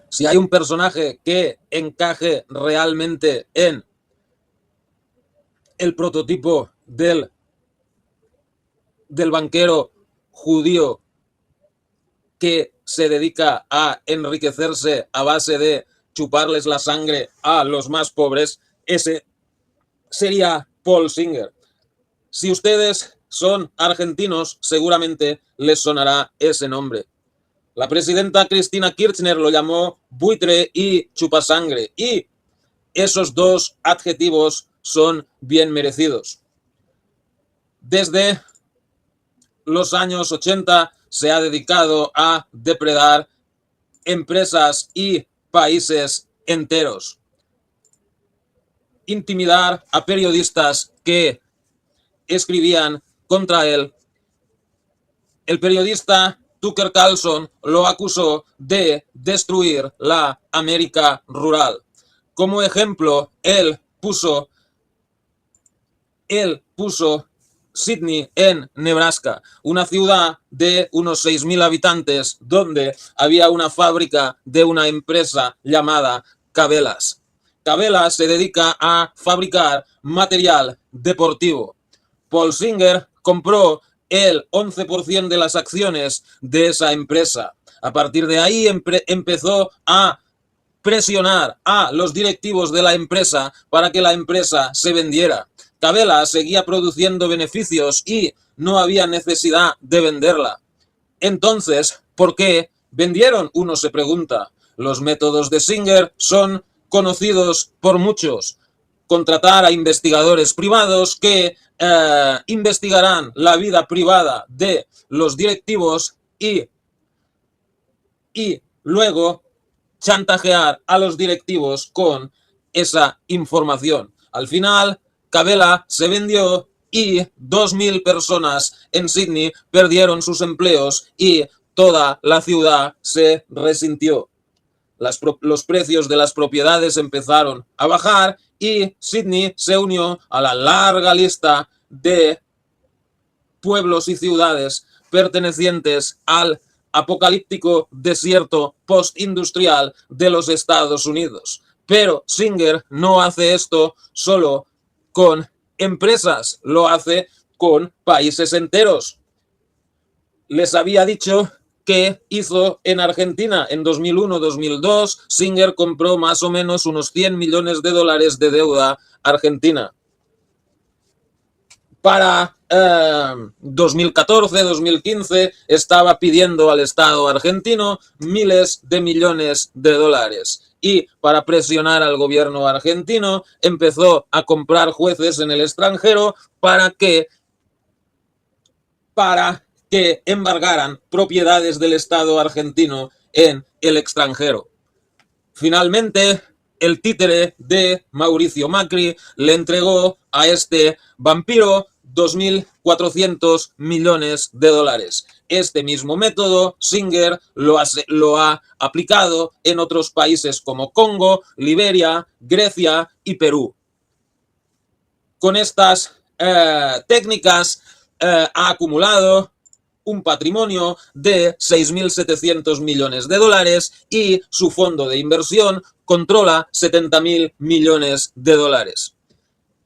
Si hay un personaje que encaje realmente en el prototipo del banquero judío que se dedica a enriquecerse a base de chuparles la sangre a los más pobres, ese sería Paul Singer. Si ustedes son argentinos, seguramente les sonará ese nombre. La presidenta Cristina Kirchner lo llamó buitre y chupasangre, y esos dos adjetivos son bien merecidos. Desde los años 80 se ha dedicado a depredar empresas y países enteros, intimidar a periodistas que escribían contra él. El periodista Tucker Carlson lo acusó de destruir la América rural. Como ejemplo, él puso Sidney en Nebraska, una ciudad de unos 6.000 habitantes donde había una fábrica de una empresa llamada Cabela's. Cabela's se dedica a fabricar material deportivo. Paul Singer compró el 11% de las acciones de esa empresa. A partir de ahí empezó a presionar a los directivos de la empresa para que la empresa se vendiera. Cabela's seguía produciendo beneficios y no había necesidad de venderla. Entonces, ¿por qué vendieron? Uno se pregunta. Los métodos de Singer son conocidos por muchos. Contratar a investigadores privados que investigarán la vida privada de los directivos y luego chantajear a los directivos con esa información. Al final, Cabela se vendió y 2.000 personas en Sydney perdieron sus empleos y toda la ciudad se resintió. Los precios de las propiedades empezaron a bajar y Sydney se unió a la larga lista de pueblos y ciudades pertenecientes al apocalíptico desierto postindustrial de los Estados Unidos. Pero Singer no hace esto solo con empresas, lo hace con países enteros. Les había dicho que hizo en Argentina en 2001-2002. Singer compró más o menos unos 100 millones de dólares de deuda argentina. Para 2014-2015 estaba pidiendo al Estado argentino miles de millones de dólares. Y para presionar al gobierno argentino empezó a comprar jueces en el extranjero para que embargaran propiedades del Estado argentino en el extranjero. Finalmente, el títere de Mauricio Macri le entregó a este vampiro 2.400 millones de dólares. Este mismo método, Singer lo ha aplicado en otros países como Congo, Liberia, Grecia y Perú. Con estas técnicas ha acumulado un patrimonio de 6.700 millones de dólares y su fondo de inversión controla 70.000 millones de dólares.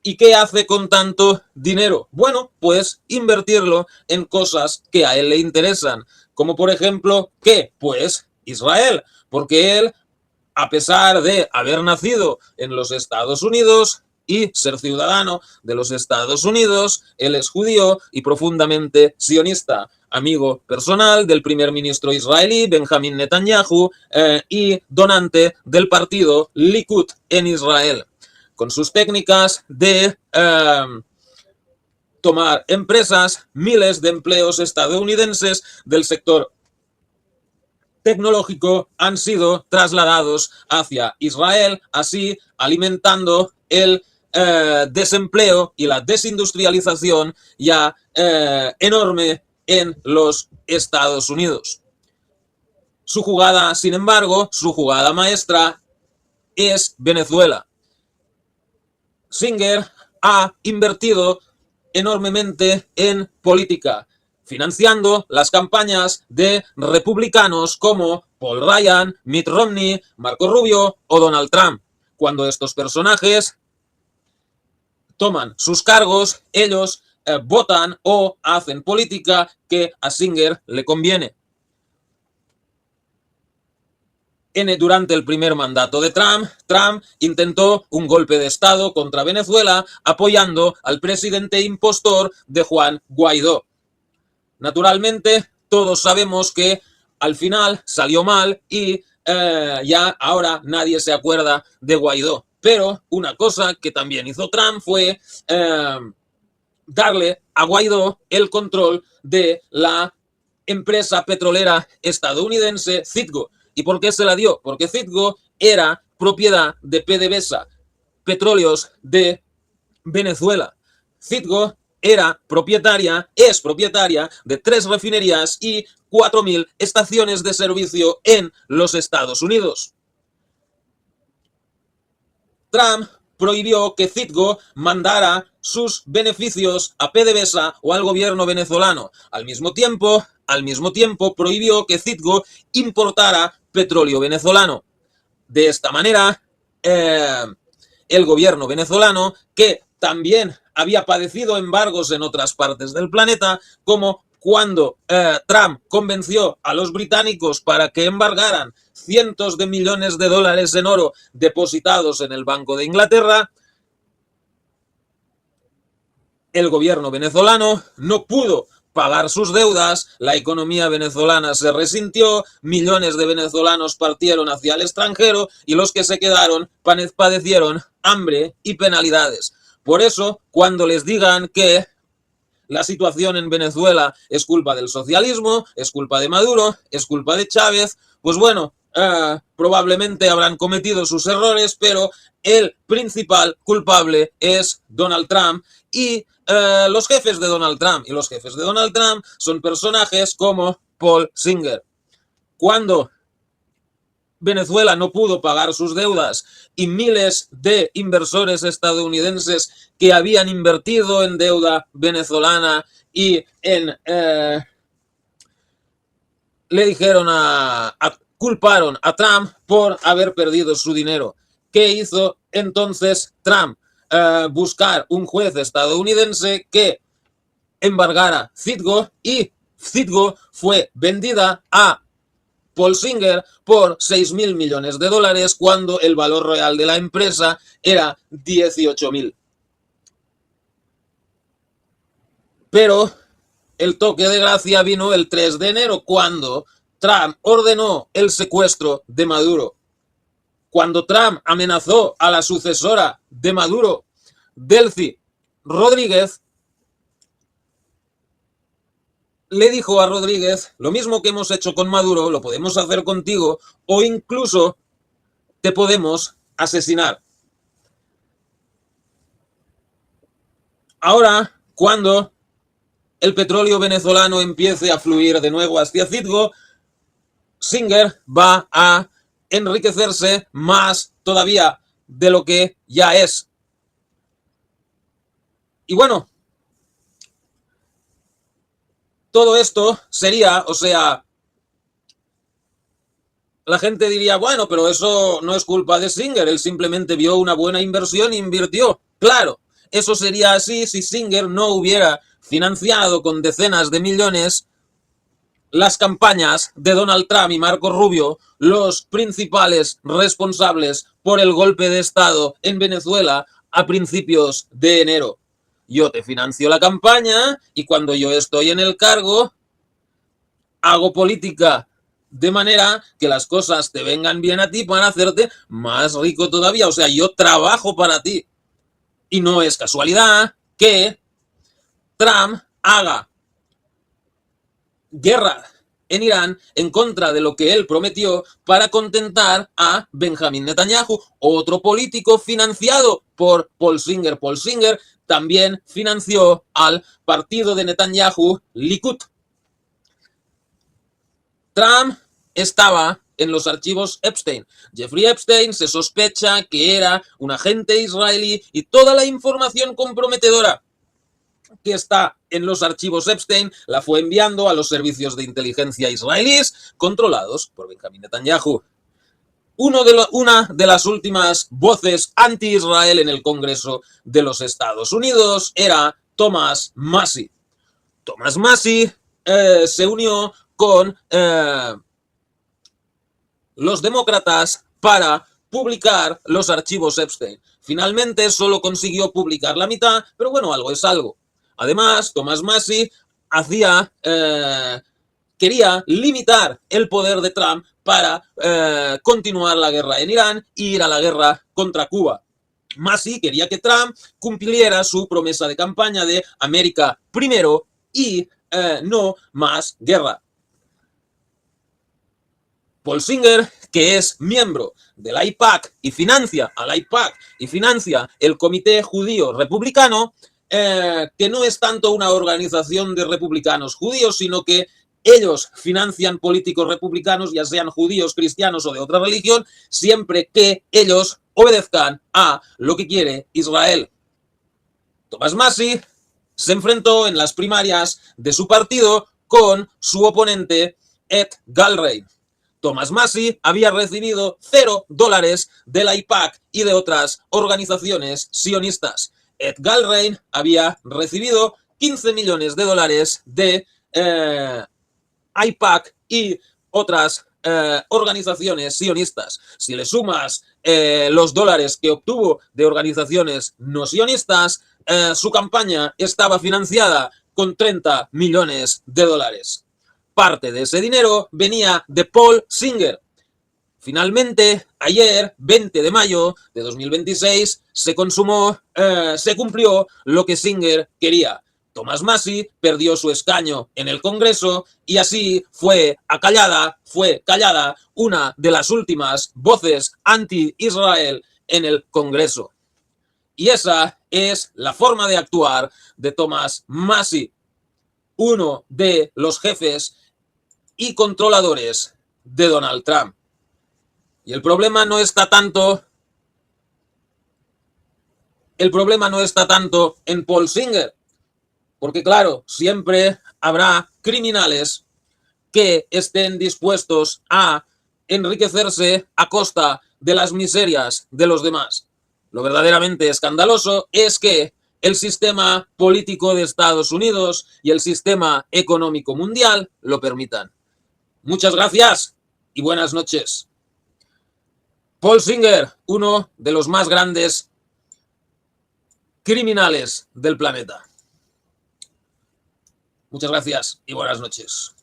¿Y qué hace con tanto dinero? Bueno, pues invertirlo en cosas que a él le interesan, como por ejemplo, ¿qué? Pues Israel, porque él, a pesar de haber nacido en los Estados Unidos y ser ciudadano de los Estados Unidos, él es judío y profundamente sionista, amigo personal del primer ministro israelí Benjamin Netanyahu y donante del partido Likud en Israel. Con sus técnicas de tomar empresas, miles de empleos estadounidenses del sector tecnológico han sido trasladados hacia Israel, así alimentando el desempleo y la desindustrialización ya enorme en los Estados Unidos. Su jugada, sin embargo, su jugada maestra es Venezuela. Singer ha invertido enormemente en política. financiando las campañas de republicanos como Paul Ryan, Mitt Romney, Marco Rubio o Donald Trump. Cuando estos personajes toman sus cargos, ellos votan o hacen política que a Singer le conviene. Durante el primer mandato de Trump intentó un golpe de Estado contra Venezuela apoyando al presidente impostor de Juan Guaidó. Naturalmente, todos sabemos que al final salió mal y ya ahora nadie se acuerda de Guaidó. Pero una cosa que también hizo Trump fue darle a Guaidó el control de la empresa petrolera estadounidense Citgo. ¿Y por qué se la dio? Porque Citgo era propiedad de PDVSA, Petróleos de Venezuela. Citgo es propietaria de 3 refinerías y 4.000 estaciones de servicio en los Estados Unidos. Trump prohibió que Citgo mandara sus beneficios a PDVSA o al gobierno venezolano. Al mismo tiempo prohibió que Citgo importara petróleo venezolano. De esta manera, el gobierno venezolano, que también había padecido embargos en otras partes del planeta, como cuando Trump convenció a los británicos para que embargaran cientos de millones de dólares en oro depositados en el Banco de Inglaterra, el gobierno venezolano no pudo pagar sus deudas, la economía venezolana se resintió, millones de venezolanos partieron hacia el extranjero y los que se quedaron padecieron hambre y penalidades. Por eso, cuando les digan que la situación en Venezuela es culpa del socialismo, es culpa de Maduro, es culpa de Chávez, pues bueno, probablemente habrán cometido sus errores, pero el principal culpable es Donald Trump y los jefes de Donald Trump. Y los jefes de Donald Trump son personajes como Paul Singer. Cuando Venezuela no pudo pagar sus deudas y miles de inversores estadounidenses que habían invertido en deuda venezolana y le dijeron culparon a Trump por haber perdido su dinero. ¿Qué hizo entonces Trump? Buscar un juez estadounidense que embargara Citgo, y Citgo fue vendida a Paul Singer por 6.000 millones de dólares cuando el valor real de la empresa era 18.000. Pero el toque de gracia vino el 3 de enero cuando Trump ordenó el secuestro de Maduro. Cuando Trump amenazó a la sucesora de Maduro, Delcy Rodríguez, le dijo a Rodríguez, lo mismo que hemos hecho con Maduro, lo podemos hacer contigo o incluso te podemos asesinar. Ahora, cuando el petróleo venezolano empiece a fluir de nuevo hacia Citgo, Singer va a enriquecerse más todavía de lo que ya es. Y bueno, todo esto sería, o sea, la gente diría, bueno, pero eso no es culpa de Singer, él simplemente vio una buena inversión e invirtió. Claro, eso sería así si Singer no hubiera financiado con decenas de millones las campañas de Donald Trump y Marco Rubio, los principales responsables por el golpe de Estado en Venezuela a principios de enero. Yo te financio la campaña y cuando yo estoy en el cargo, hago política de manera que las cosas te vengan bien a ti para hacerte más rico todavía. O sea, yo trabajo para ti. Y no es casualidad que Trump haga guerra en Irán en contra de lo que él prometió para contentar a Benjamín Netanyahu, otro político financiado por Paul Singer. Paul Singer también financió al partido de Netanyahu, Likud. Trump estaba en los archivos Epstein. Jeffrey Epstein se sospecha que era un agente israelí y toda la información comprometedora que está en los archivos Epstein, la fue enviando a los servicios de inteligencia israelíes controlados por Benjamin Netanyahu. Una de las últimas voces anti-Israel en el Congreso de los Estados Unidos era Thomas Massie. Thomas Massie se unió con los demócratas para publicar los archivos Epstein. Finalmente solo consiguió publicar la mitad, pero bueno, algo es algo. Además, Thomas Massie quería limitar el poder de Trump para continuar la guerra en Irán e ir a la guerra contra Cuba. Massie quería que Trump cumpliera su promesa de campaña de América primero y no más guerra. Paul Singer, que es miembro del AIPAC y financia al AIPAC y financia el Comité Judío Republicano, que no es tanto una organización de republicanos judíos, sino que ellos financian políticos republicanos, ya sean judíos, cristianos o de otra religión, siempre que ellos obedezcan a lo que quiere Israel. Thomas Massie se enfrentó en las primarias de su partido con su oponente Ed Galbraith. Thomas Massie había recibido $0 del AIPAC y de otras organizaciones sionistas. Ed Galbraith había recibido $15 millones de AIPAC y otras organizaciones sionistas. Si le sumas los dólares que obtuvo de organizaciones no sionistas, su campaña estaba financiada con $30 millones. Parte de ese dinero venía de Paul Singer. Finalmente, ayer, 20 de mayo de 2026, se cumplió lo que Singer quería. Thomas Massie perdió su escaño en el Congreso y así fue callada una de las últimas voces anti-Israel en el Congreso. Y esa es la forma de actuar de Thomas Massie, uno de los jefes y controladores de Donald Trump. Y el problema no está tanto en Paul Singer, porque claro, siempre habrá criminales que estén dispuestos a enriquecerse a costa de las miserias de los demás. Lo verdaderamente escandaloso es que el sistema político de Estados Unidos y el sistema económico mundial lo permitan. Muchas gracias y buenas noches. Paul Singer, uno de los más grandes criminales del planeta. Muchas gracias y buenas noches.